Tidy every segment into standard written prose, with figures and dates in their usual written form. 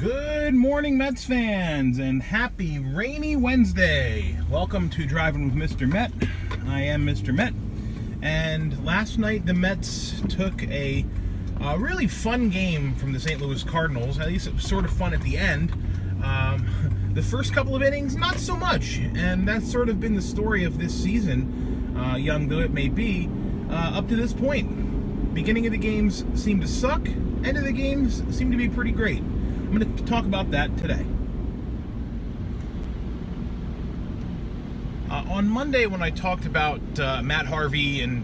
Good morning, Mets fans, and happy rainy Wednesday. Welcome to Driving with Mr. Met. I am Mr. Met, and last night the Mets took a really fun game from the St. Louis Cardinals. At least it was sort of fun at the end. The first couple of innings, not so much, and that's sort of been the story of this season, young though it may be, up to this point. Beginning of the games seem to suck, end of the games seem to be pretty great. I'm going to talk about that today. On Monday, when I talked about Matt Harvey and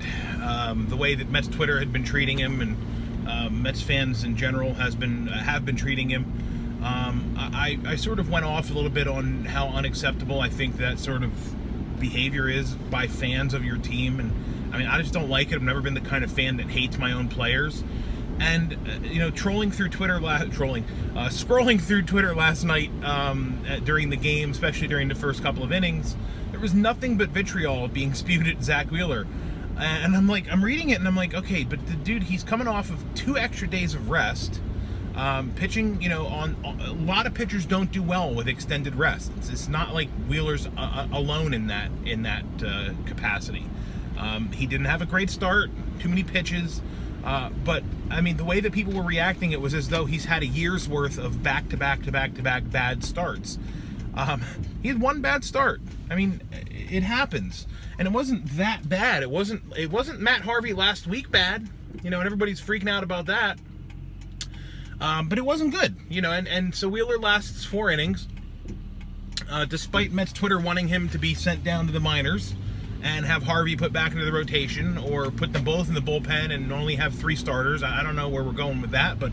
the way that Mets Twitter had been treating him, and Mets fans in general have been treating him, I sort of went off a little bit on how unacceptable I think that sort of behavior is by fans of your team. And I mean, I just don't like it. I've never been the kind of fan that hates my own players. And scrolling through Twitter last night during the game, especially during the first couple of innings, there was nothing but vitriol being spewed at Zach Wheeler. And I'm reading it and I'm like, okay, but the dude, he's coming off of 2 extra days of rest. Pitching, on a lot of pitchers don't do well with extended rest. It's not like Wheeler's alone in that capacity. He didn't have a great start, too many pitches. But I mean, the way that people were reacting, it was as though he's had a year's worth of back-to-back bad starts. He had one bad start. I mean, it happens, and it wasn't that bad. It wasn't Matt Harvey last week bad, and everybody's freaking out about that. But it wasn't good, and so Wheeler lasts 4 innings, despite Mets Twitter wanting him to be sent down to the minors and have Harvey put back into the rotation, or put them both in the bullpen and only have 3 starters. I don't know where we're going with that, but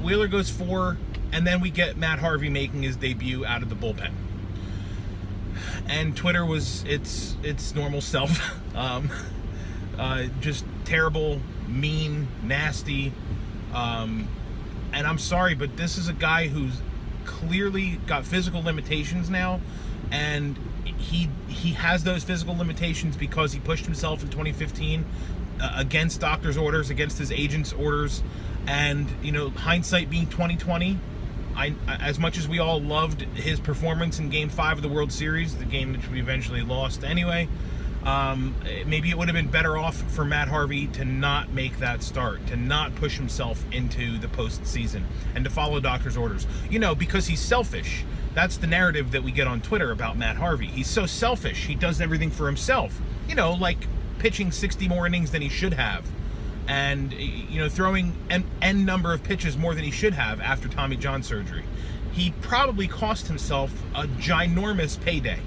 Wheeler goes 4, and then we get Matt Harvey making his debut out of the bullpen, and Twitter was its normal self, just terrible, mean, nasty, and I'm sorry, but this is a guy who's clearly got physical limitations now, and he has those physical limitations because he pushed himself in 2015 against doctor's orders, against his agent's orders, and hindsight being 2020, as much as we all loved his performance in Game 5 of the World Series, the game that we eventually lost anyway, maybe it would have been better off for Matt Harvey to not make that start, to not push himself into the postseason, and to follow doctor's orders. Because he's selfish. That's the narrative that we get on Twitter about Matt Harvey. He's so selfish. He does everything for himself. Like pitching 60 more innings than he should have, and throwing n number of pitches more than he should have after Tommy John surgery. He probably cost himself a ginormous payday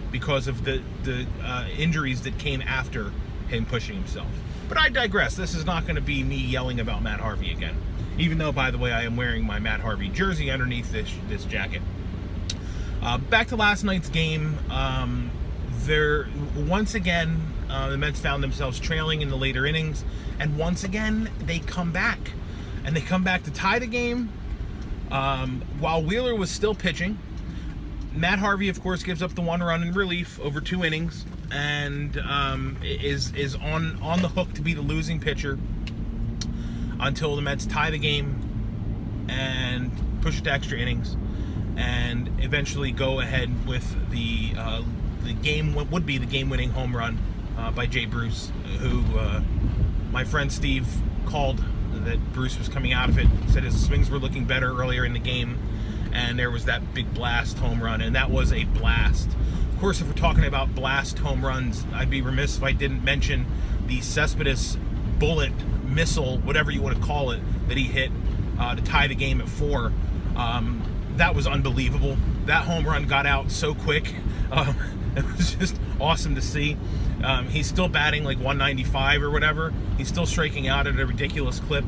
because of the injuries that came after him pushing himself. But I digress. This is not going to be me yelling about Matt Harvey again, even though, by the way, I am wearing my Matt Harvey jersey underneath this jacket. Back to last night's game. Once again, the Mets found themselves trailing in the later innings, and once again they come back, and they come back to tie the game while Wheeler was still pitching. Matt Harvey, of course, gives up the 1 run in relief over 2 innings, and is on the hook to be the losing pitcher until the Mets tie the game and push it to extra innings, and eventually go ahead with the game-winning home run by Jay Bruce, who my friend Steve called that Bruce was coming out of it, said his swings were looking better earlier in the game, and there was that big blast home run, and that was a blast. Of course, if we're talking about blast home runs, I'd be remiss if I didn't mention the Cespedes bullet, missile, whatever you want to call it, that he hit to tie the game at 4. That was unbelievable. That home run got out so quick. It was just awesome to see. He's still batting like 195 or whatever. He's still striking out at a ridiculous clip.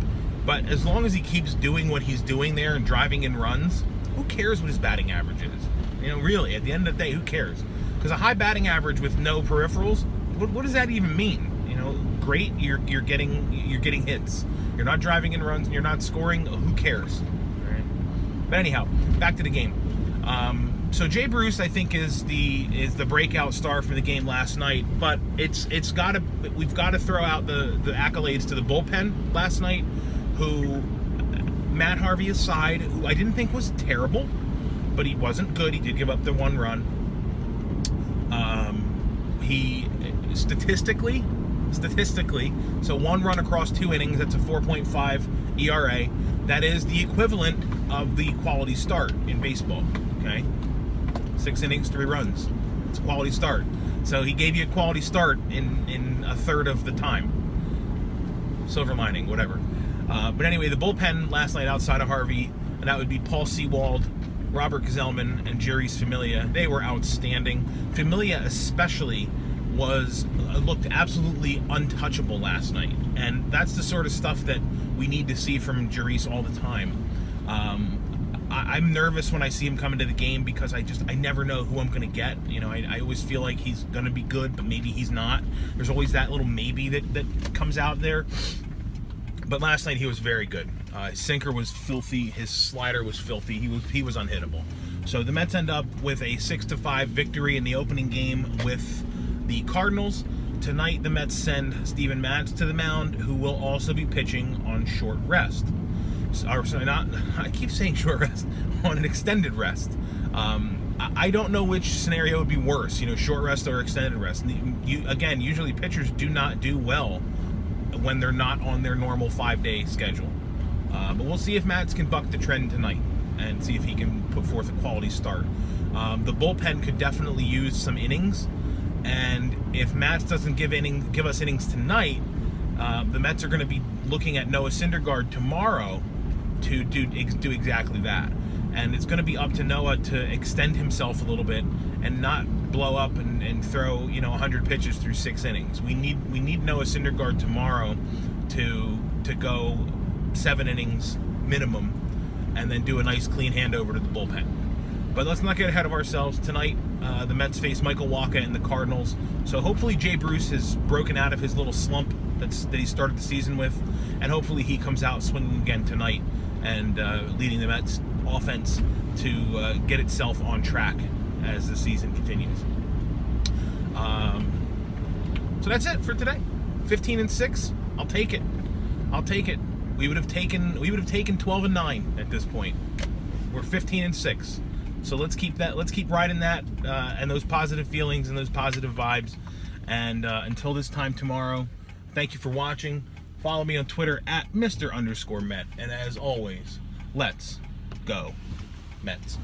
But as long as he keeps doing what he's doing there and driving in runs, who cares what his batting average is? Really, at the end of the day, who cares? Because a high batting average with no peripherals, what does that even mean? Great, you're getting hits. You're not driving in runs, and you're not scoring. Who cares? All right? But anyhow, back to the game. So Jay Bruce, I think, is the breakout star for the game last night. But we've got to throw out the accolades to the bullpen last night, who Matt Harvey aside, who I didn't think was terrible, but he wasn't good. He did give up the 1 run. He statistically, so 1 run across 2 innings, that's a 4.5 ERA. That is the equivalent of the quality start in baseball, okay? 6 innings, 3 runs. It's a quality start. So he gave you a quality start in a third of the time. Silver lining, whatever. But anyway, the bullpen last night outside of Harvey, and that would be Paul Sewald, Robert Gazelman, and Jeurys Familia. They were outstanding. Familia especially looked absolutely untouchable last night, and that's the sort of stuff that we need to see from Jeurys all the time. I'm nervous when I see him come into the game because I never know who I'm going to get. You know, I always feel like he's going to be good, but maybe he's not. There's always that little maybe that comes out there. But last night he was very good. His sinker was filthy. His slider was filthy. He was unhittable. So the Mets end up with a 6-5 victory in the opening game with the Cardinals. Tonight the Mets send Steven Matz to the mound, who will also be pitching on short rest. I keep saying short rest, on an extended rest. I don't know which scenario would be worse, short rest or extended rest. Again, usually pitchers do not do well when they're not on their normal 5-day schedule. But we'll see if Matz can buck the trend tonight and see if he can put forth a quality start. The bullpen could definitely use some innings, and if Matz doesn't give us innings tonight, the Mets are going to be looking at Noah Syndergaard tomorrow to do exactly that. And it's going to be up to Noah to extend himself a little bit and not blow up and throw 100 pitches through 6 innings. We need Noah Syndergaard tomorrow to go 7 innings minimum, and then do a nice clean handover to the bullpen. But let's not get ahead of ourselves. Tonight, the Mets face Michael Wacha and the Cardinals. So hopefully Jay Bruce has broken out of his little slump that he started the season with, and hopefully he comes out swinging again tonight and leading the Mets offense to get itself on track as the season continues. So that's it for today. 15-6. I'll take it. We would have taken 12-9 at this point. We're 15-6. So let's keep riding that and those positive feelings and those positive vibes. And until this time tomorrow, thank you for watching. Follow me on Twitter at Mr_Met. And as always, let's go Mets.